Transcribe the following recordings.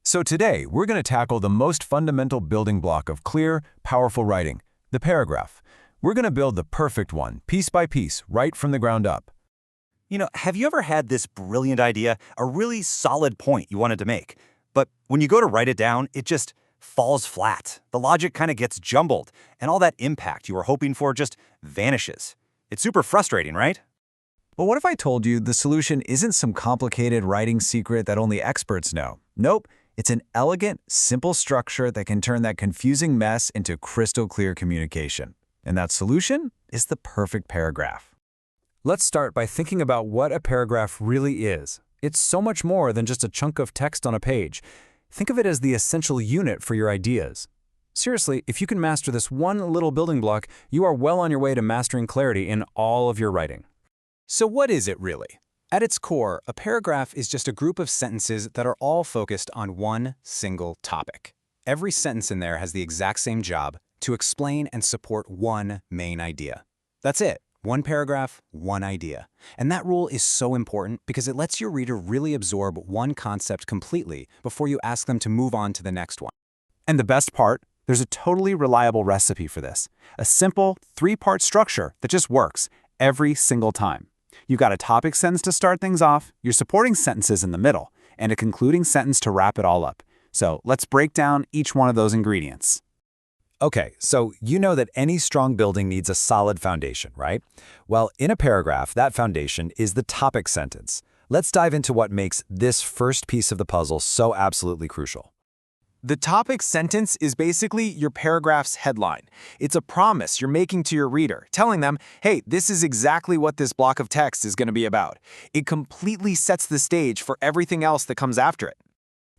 So today, we're going to tackle the most fundamental building block of clear, powerful writing, the paragraph. We're going to build the perfect one, piece by piece, right from the ground up. Have you ever had this brilliant idea, a really solid point you wanted to make, but when you go to write it down, it just falls flat. The logic kind of gets jumbled, and all that impact you were hoping for just vanishes. It's super frustrating, right? But what if I told you the solution isn't some complicated writing secret that only experts know? Nope, it's an elegant, simple structure that can turn that confusing mess into crystal clear communication. And that solution is the perfect paragraph. Let's start by thinking about what a paragraph really is. It's so much more than just a chunk of text on a page. Think of it as the essential unit for your ideas. Seriously, if you can master this one little building block, you are well on your way to mastering clarity in all of your writing. So what is it really? At its core, a paragraph is just a group of sentences that are all focused on one single topic. Every sentence in there has the exact same job to explain and support one main idea. That's it. One paragraph, one idea. And that rule is so important because it lets your reader really absorb one concept completely before you ask them to move on to the next one. And the best part, there's a totally reliable recipe for this. A simple, three-part structure that just works every single time. You've got a topic sentence to start things off, your supporting sentences in the middle, and a concluding sentence to wrap it all up. So let's break down each one of those ingredients. Okay, so you know that any strong building needs a solid foundation, right? Well, in a paragraph, that foundation is the topic sentence. Let's dive into what makes this first piece of the puzzle so absolutely crucial. The topic sentence is basically your paragraph's headline. It's a promise you're making to your reader, telling them, hey, this is exactly what this block of text is going to be about. It completely sets the stage for everything else that comes after it.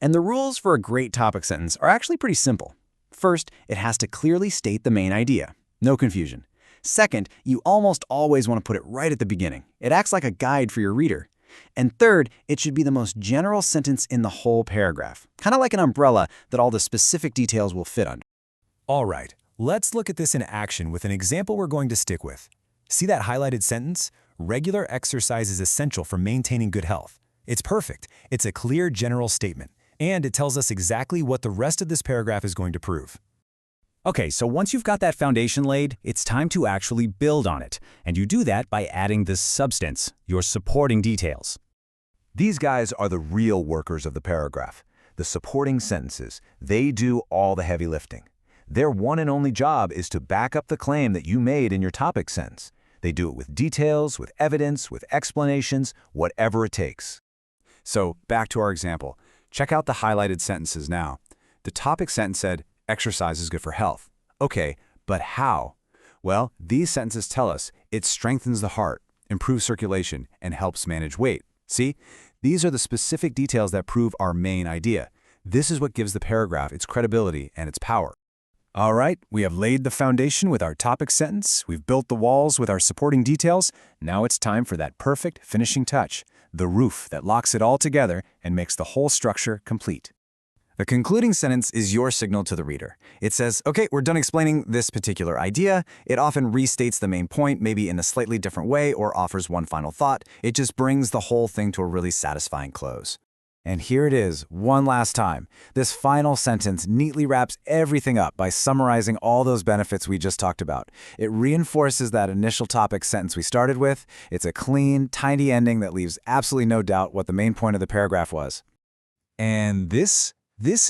And the rules for a great topic sentence are actually pretty simple. First, it has to clearly state the main idea. No confusion. Second, you almost always want to put it right at the beginning. It acts like a guide for your reader. And third, it should be the most general sentence in the whole paragraph, kind of like an umbrella that all the specific details will fit under. All right, let's look at this in action with an example we're going to stick with. See that highlighted sentence? Regular exercise is essential for maintaining good health. It's perfect. It's a clear general statement, and it tells us exactly what the rest of this paragraph is going to prove. Okay, so once you've got that foundation laid, it's time to actually build on it. And you do that by adding the substance, your supporting details. These guys are the real workers of the paragraph. The supporting sentences, they do all the heavy lifting. Their one and only job is to back up the claim that you made in your topic sentence. They do it with details, with evidence, with explanations, whatever it takes. So back to our example. Check out the highlighted sentences now. The topic sentence said, exercise is good for health. Okay, but how? Well, these sentences tell us it strengthens the heart, improves circulation, and helps manage weight. See? These are the specific details that prove our main idea. This is what gives the paragraph its credibility and its power. All right, we have laid the foundation with our topic sentence. We've built the walls with our supporting details. Now it's time for that perfect finishing touch, the roof that locks it all together and makes the whole structure complete. The concluding sentence is your signal to the reader. It says, okay, we're done explaining this particular idea. It often restates the main point, maybe in a slightly different way, or offers one final thought. It just brings the whole thing to a really satisfying close. And here it is, one last time. This final sentence neatly wraps everything up by summarizing all those benefits we just talked about. It reinforces that initial topic sentence we started with. It's a clean, tiny ending that leaves absolutely no doubt what the main point of the paragraph was. And this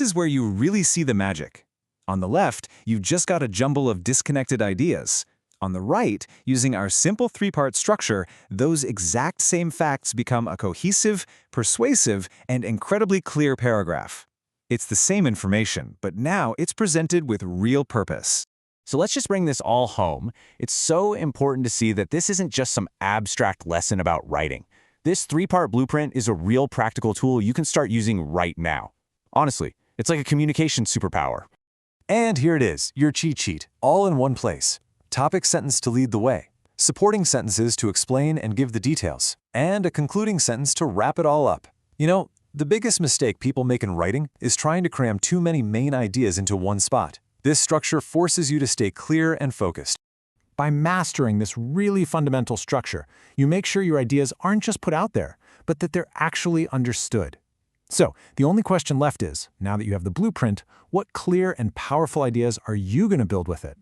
is where you really see the magic. On the left, you've just got a jumble of disconnected ideas. On the right, using our simple three-part structure, those exact same facts become a cohesive, persuasive, and incredibly clear paragraph. It's the same information, but now it's presented with real purpose. So let's just bring this all home. It's so important to see that this isn't just some abstract lesson about writing. This three-part blueprint is a real practical tool you can start using right now. Honestly, it's like a communication superpower. And here it is, your cheat sheet, all in one place. Topic sentence to lead the way, supporting sentences to explain and give the details, and a concluding sentence to wrap it all up. You know, the biggest mistake people make in writing is trying to cram too many main ideas into one spot. This structure forces you to stay clear and focused. By mastering this really fundamental structure, you make sure your ideas aren't just put out there, but that they're actually understood. So, the only question left is, now that you have the blueprint, what clear and powerful ideas are you going to build with it?